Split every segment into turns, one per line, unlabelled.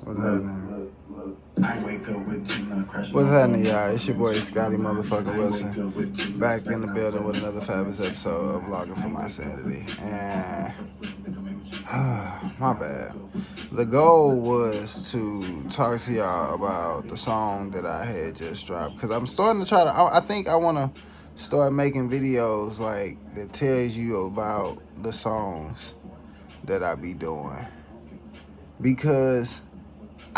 What's happening? I wake up with Tina crashing. What's happening, y'all? It's your boy Scotty motherfucking Wilson, back in the building with another fabulous episode of Vlogging for My Sanity. And my bad. The goal was to talk to y'all about the song that I had just dropped, because I'm starting to try to. I think I want to start making videos like that tells you about the songs that I be doing, because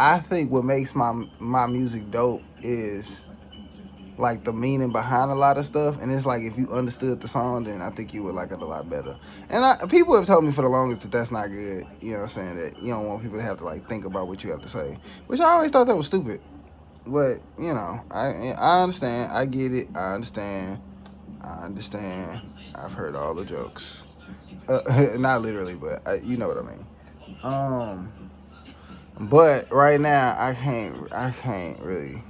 I think what makes my music dope is like the meaning behind a lot of stuff, and it's like if you understood the song, then I think you would like it a lot better. And people have told me for the longest that that's not good. You know what I'm saying? That you don't want people to have to like think about what you have to say, which I always thought that was stupid. But you know, I understand. I get it. I understand. I understand. I've heard all the jokes. Not literally, but you know what I mean. But right now I can't really.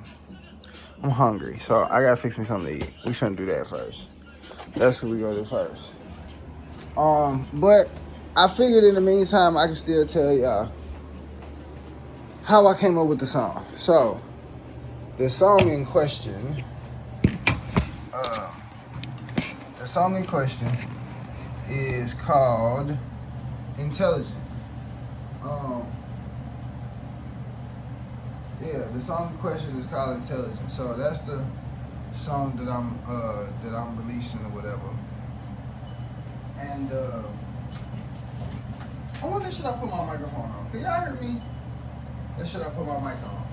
I'm hungry, so I gotta fix me something to eat. We shouldn't do that first. That's what we gonna do first. But I figured in the meantime I can still tell y'all how I came up with the song. So the song in question, uh, the song in question is called Intelligent. Yeah, the song in question is called Intelligent. So that's the song that I'm releasing or whatever. And I wonder, should I put my microphone on? Can y'all hear me? Or should I put my mic on?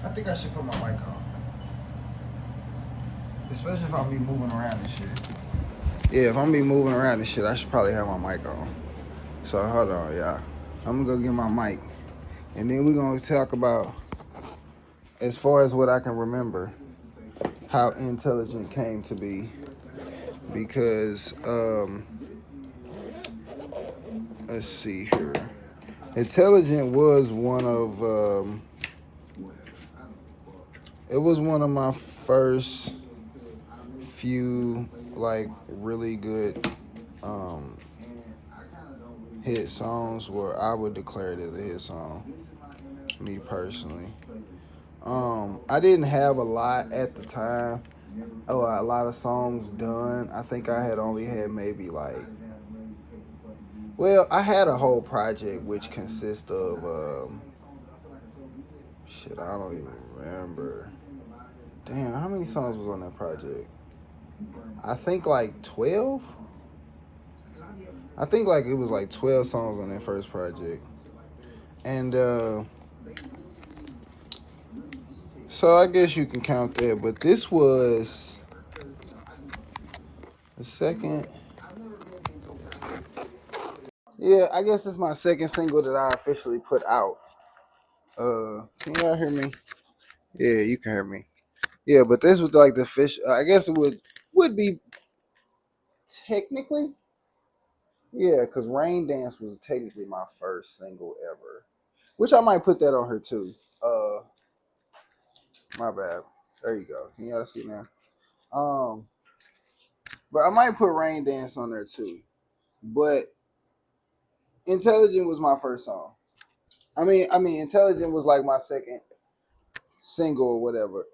I think I should put my mic on. Especially if I'm be moving around and shit. Yeah, if I'm be moving around and shit, I should probably have my mic on. So hold on, y'all. I'm gonna go get my mic. And then we're gonna talk about, as far as what I can remember, how Intelligent came to be. Because, let's see here. Intelligent was one of, it was one of my first few, like, really good hit songs where I would declare it as a hit song, me personally. I didn't have a lot at the time, a lot of songs done. I think I had only had maybe like, well, I had a whole project which consists of, shit, I don't even remember. Damn, how many songs was on that project? I think like 12? I think like it was like 12 songs on that first project. And so I guess you can count that, but this was the second. Yeah, I guess it's my second single that I officially put out. Can y'all hear me? Yeah, you can hear me. Yeah, but this was like the fish. I guess it would be technically, yeah, because Rain Dance was technically my first single ever, which I might put that on her too. My bad. There you go. Can y'all see now? Um, but I might put Rain Dance on there too. But Intelligent was my first song. I mean, Intelligent was like my second single or whatever.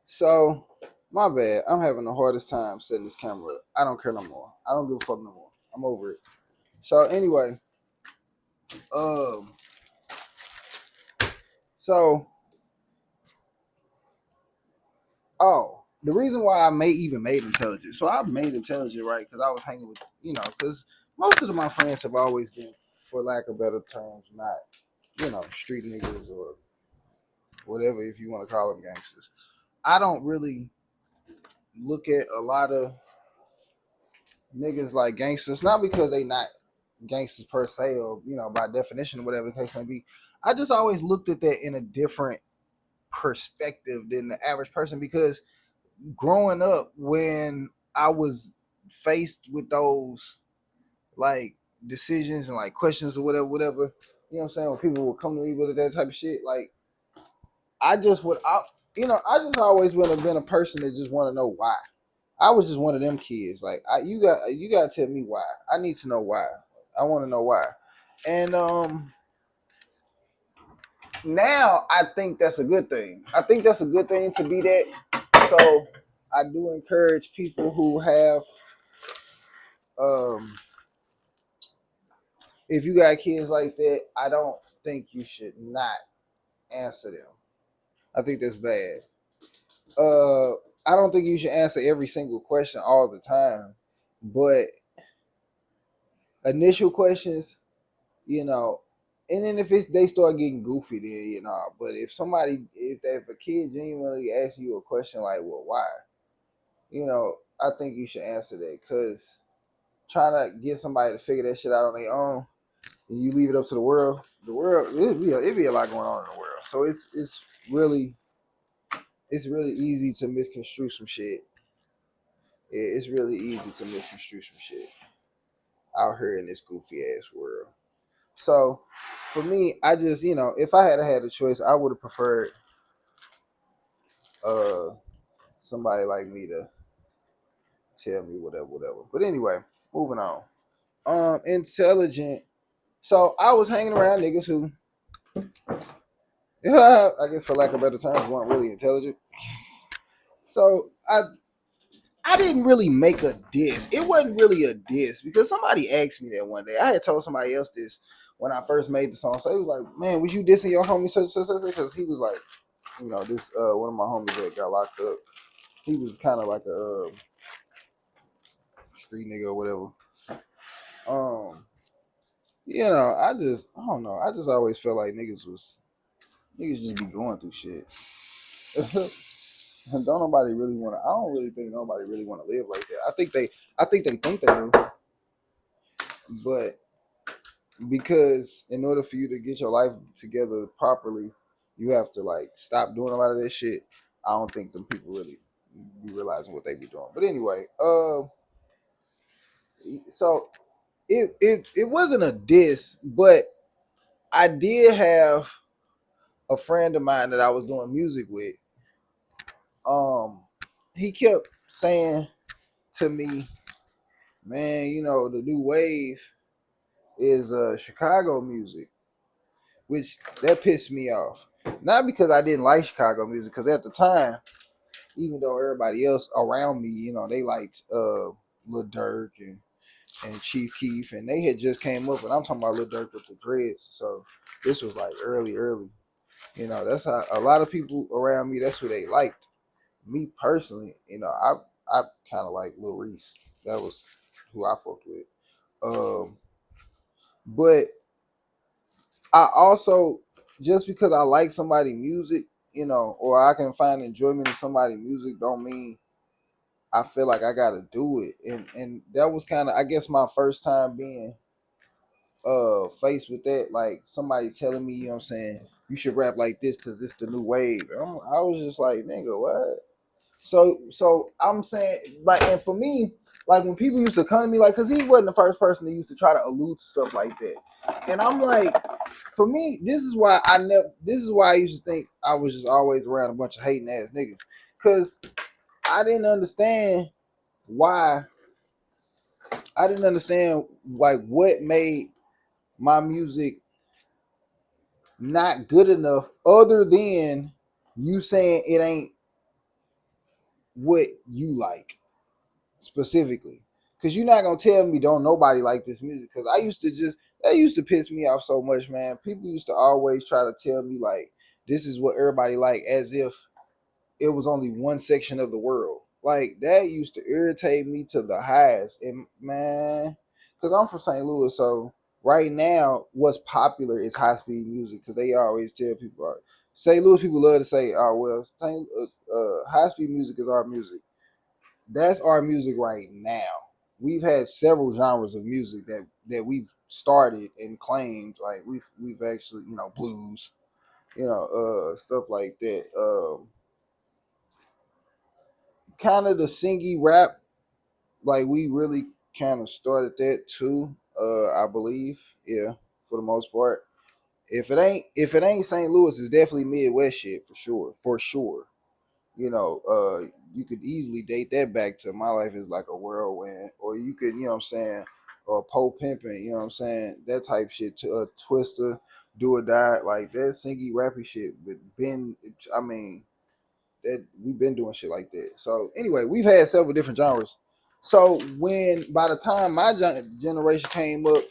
So my bad. I'm having the hardest time setting this camera up. I don't care no more. I don't give a fuck no more. I'm over it. So anyway, um, so the reason why I even made Intelligent. So I made Intelligent, right? Because I was hanging with, because most of my friends have always been, for lack of better terms, not, street niggas or whatever, if you want to call them gangsters. I don't really look at a lot of niggas like gangsters, not because they not gangsters per se, or by definition or whatever the case may be. I just always looked at that in a different perspective than the average person, because growing up, when I was faced with those like decisions and like questions or whatever, you know what I'm saying, when people would come to me with that type of shit, like I just would I just always would have been a person that just want to know why. I was just one of them kids. Like you got to tell me why. I need to know why. I want to know why. And now I think that's a good thing. I think that's a good thing to be that. So I do encourage people who have um if you got kids like that, I don't think you should not answer them. I think that's bad. Uh I don't think you should answer every single question all the time, but initial questions, you know, and then if they start getting goofy, then you know. But if a kid genuinely asks you a question like, "Well, why?" You know, I think you should answer that because trying to get somebody to figure that shit out on their own, and you leave it up to the world, it be a lot going on in the world. So really it's really easy to misconstrue some shit. It's really easy to misconstrue some shit out here in this goofy ass world. So for me, I just, if I had a choice, I would have preferred uh somebody like me to tell me whatever. But anyway, moving on. Intelligent. So I was hanging around niggas who, I guess for lack of better terms, weren't really intelligent. So I didn't really make a diss. It wasn't really a diss because somebody asked me that one day. I had told somebody else this when I first made the song. So he was like, "Man, was you dissing your homie such?" Because he was like, this one of my homies that got locked up. He was kind of like a street nigga or whatever. I don't know. I just always felt like niggas just be going through shit. Don't nobody really want to. I don't really think nobody really want to live like that. I think they think they do, but because in order for you to get your life together properly, you have to like stop doing a lot of that shit. I don't think them people really be realizing what they be doing. But anyway, so it wasn't a diss, but I did have a friend of mine that I was doing music with. He kept saying to me, "Man, the new wave is Chicago music," which that pissed me off. Not because I didn't like Chicago music, because at the time, even though everybody else around me, they liked Lil Durk and Chief Keef, and they had just came up, and I'm talking about Lil Durk with the dreads. So this was like early. That's how a lot of people around me. That's who they liked. Me personally, I kind of like Lil Reese. That was who I fucked with. But I also, just because I like somebody's music, or I can find enjoyment in somebody's music, don't mean I feel like I gotta do it. And that was kind of, I guess, my first time being faced with that, like somebody telling me, I'm saying, you should rap like this because it's the new wave. I was just like, nigga, what? So I'm saying, like, and for me, like when people used to come to me, like, cause he wasn't the first person that used to try to allude to stuff like that, and I'm like, for me, this is why I used to think I was just always around a bunch of hating ass niggas, cause I didn't understand why. I didn't understand like what made my music not good enough, other than you saying it ain't what you like specifically, because you're not gonna tell me don't nobody like this music, because that used to piss me off so much, man. People used to always try to tell me like this is what everybody like, as if it was only one section of the world. Like that used to irritate me to the highest. And man, because I'm from St. Louis, so right now what's popular is high speed music, because they always tell people, St. Louis people love to say, "Oh well, high speed music is our music." That's our music right now. We've had several genres of music that we've started and claimed. Like we've actually, blues, stuff like that. Kind of the singy rap, like we really kind of started that too. I believe, yeah, for the most part. If it ain't St. Louis, it's definitely Midwest shit for sure, for sure. You could easily date that back to My Life Is Like a Whirlwind, or you could, what I'm saying, Poe Pimpin', you know what I'm saying? That type shit. To Twister, Do or Die, like that singy rappy shit. But I mean, that we've been doing shit like that. So anyway, we've had several different genres. So by the time my generation came up,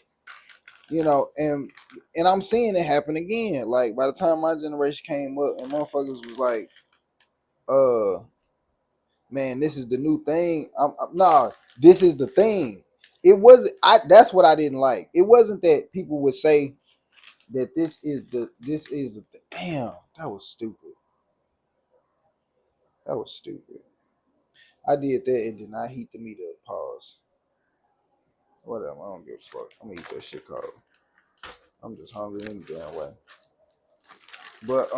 you know, and I'm seeing it happen again. Like by the time my generation came up, and motherfuckers was like, man, this is the new thing. Nah, this is the thing. It wasn't. That's what I didn't like. It wasn't that people would say that this is the. Damn, that was stupid. That was stupid. I did that and did not heat the meat up. Pause. Whatever. I don't give a fuck. I'm gonna eat that shit cold. I'm just hungry any damn way. But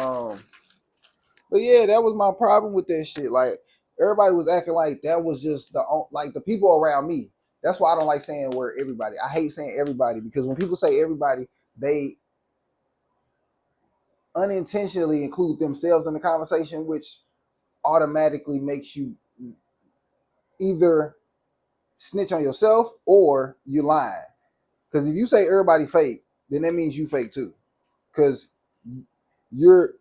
but yeah, that was my problem with that shit. Like everybody was acting like that was just the people around me. That's why I don't like saying the word everybody. I hate saying everybody because when people say everybody, they unintentionally include themselves in the conversation, which automatically makes you either snitch on yourself or you lying. Because if you say everybody fake, then that means you fake too. Because you're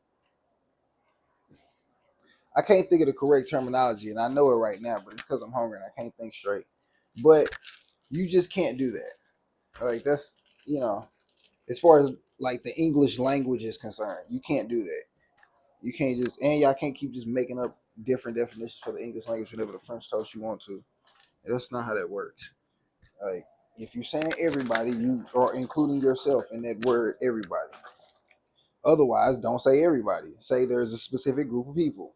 I can't think of the correct terminology, and I know it right now, but it's because I'm hungry and I can't think straight. But you just can't do that. Like that's as far as like the English language is concerned, you can't do that. You can't and y'all can't keep just making up different definitions for the English language whenever the French toast you want to. That's not how that works. Like if you're saying everybody, you are including yourself in that word everybody. Otherwise, don't say everybody. Say there's a specific group of people.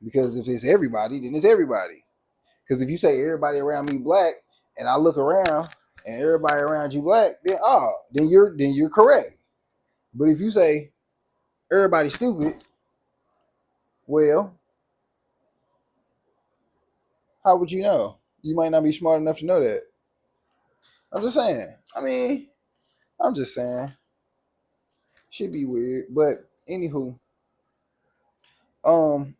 Because if it's everybody, then it's everybody. Because if you say everybody around me black, and I look around and everybody around you black, then you're correct. But if you say everybody stupid, well, how would you know? You might not be smart enough to know that. I'm just saying. I mean, I'm just saying. Should be weird, but anywho, um,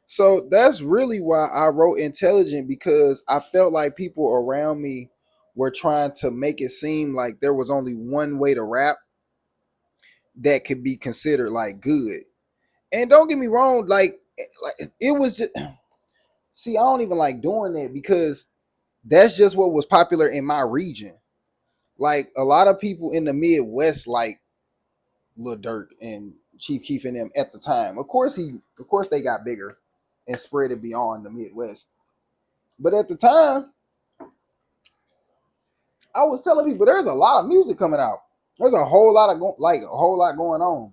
so that's really why I wrote intelligent because I felt like people around me were trying to make it seem like there was only one way to rap that could be considered like good. And don't get me wrong, like it was just see, I don't even like doing that because that's just what was popular in my region. Like a lot of people in the Midwest like Lil Durk and Chief Keef and them at the time. Of course they got bigger and spread it beyond the Midwest. But at the time, I was telling people there's a lot of music coming out. There's a whole lot of a whole lot going on.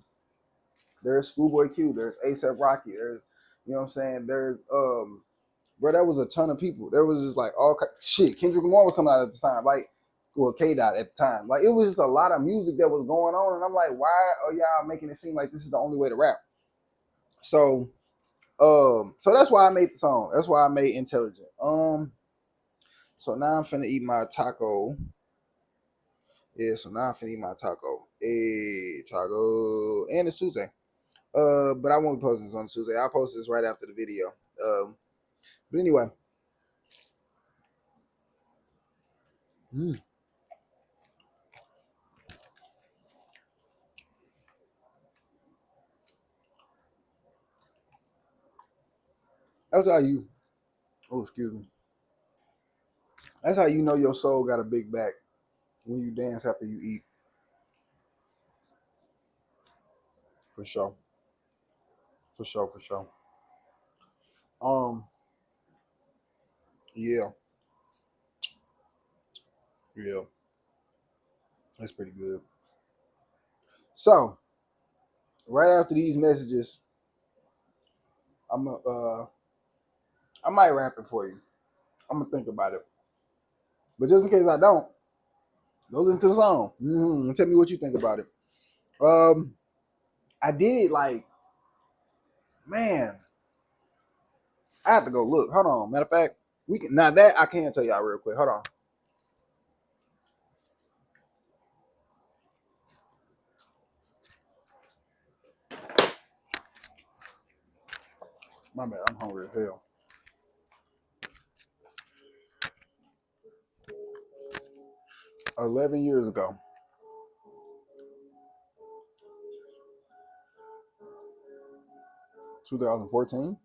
There's Schoolboy Q, there's ASAP Rocky, there's what I'm saying, there's bro, that was a ton of people. There was just like all shit. Kendrick Lamar was coming out at the time, like K Dot at the time. Like it was just a lot of music that was going on, and I'm like, why are y'all making it seem like this is the only way to rap? So, so that's why I made the song. That's why I made Intelligent. So now I'm finna eat my taco. Yeah, so now I'm finna eat my taco. Hey, taco, and it's Tuesday. But I won't be posting this on Tuesday. I'll post this right after the video. But anyway. That's how you. Oh, excuse me. That's how you know your soul got a big back when you dance after you eat. For sure. For sure. For sure. Um. Yeah. Yeah. That's pretty good. So right after these messages, I might rap it for you. I'm gonna think about it. But just in case I don't, go listen to the song. Tell me what you think about it. Um. I did it like, man. I have to go look. Hold on. Matter of fact, we can now that I can tell y'all real quick. Hold on. My bad. I'm hungry as hell. 11 years ago. (2014).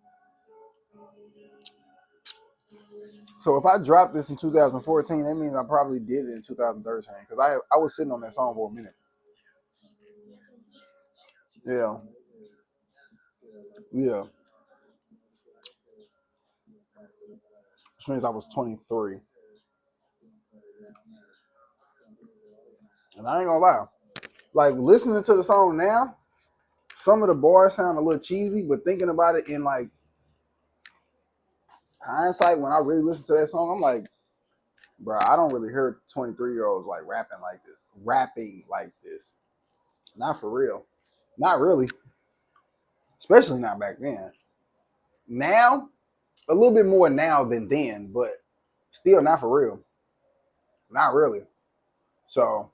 So if I dropped this in 2014, that means I probably did it in 2013 because I was sitting on that song for a minute. Yeah. Yeah. Which means I was 23. And I ain't gonna lie. Like listening to the song now, some of the bars sound a little cheesy, but thinking about it in like hindsight, when I really listen to that song, I'm like, bro, I don't really hear 23-year-olds like rapping like this. Not for real. Not really. Especially not back then. Now, a little bit more now than then, but still not for real. Not really. So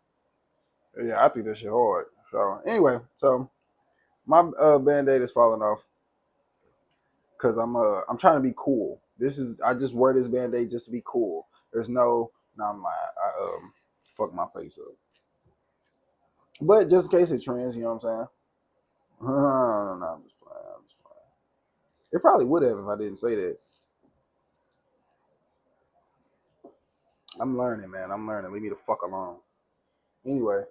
yeah, I think that shit hard. So anyway, so my band-aid is falling off because I'm trying to be cool. I just wear this band-aid just to be cool. There's no I'm like I fuck my face up. But just in case it trends, you know what I'm saying? No, I'm just playing. I'm just playing. It probably would have if I didn't say that. I'm learning, man. I'm learning. Leave me the fuck alone. Anyway,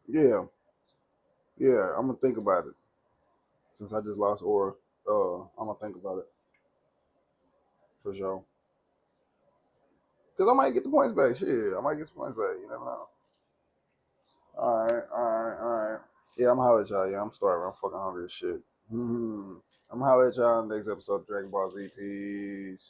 yeah, yeah. I'm gonna think about it since I just lost Aura. I'm gonna think about it for sure. Cause I might get the points back. Shit, I might get some points back. You never know. All right, all right, all right. Yeah, I'm gonna holler at y'all. Yeah, I'm starving. I'm fucking hungry as shit. I'm gonna holler at y'all in the next episode of Dragon Ball Z. Peace.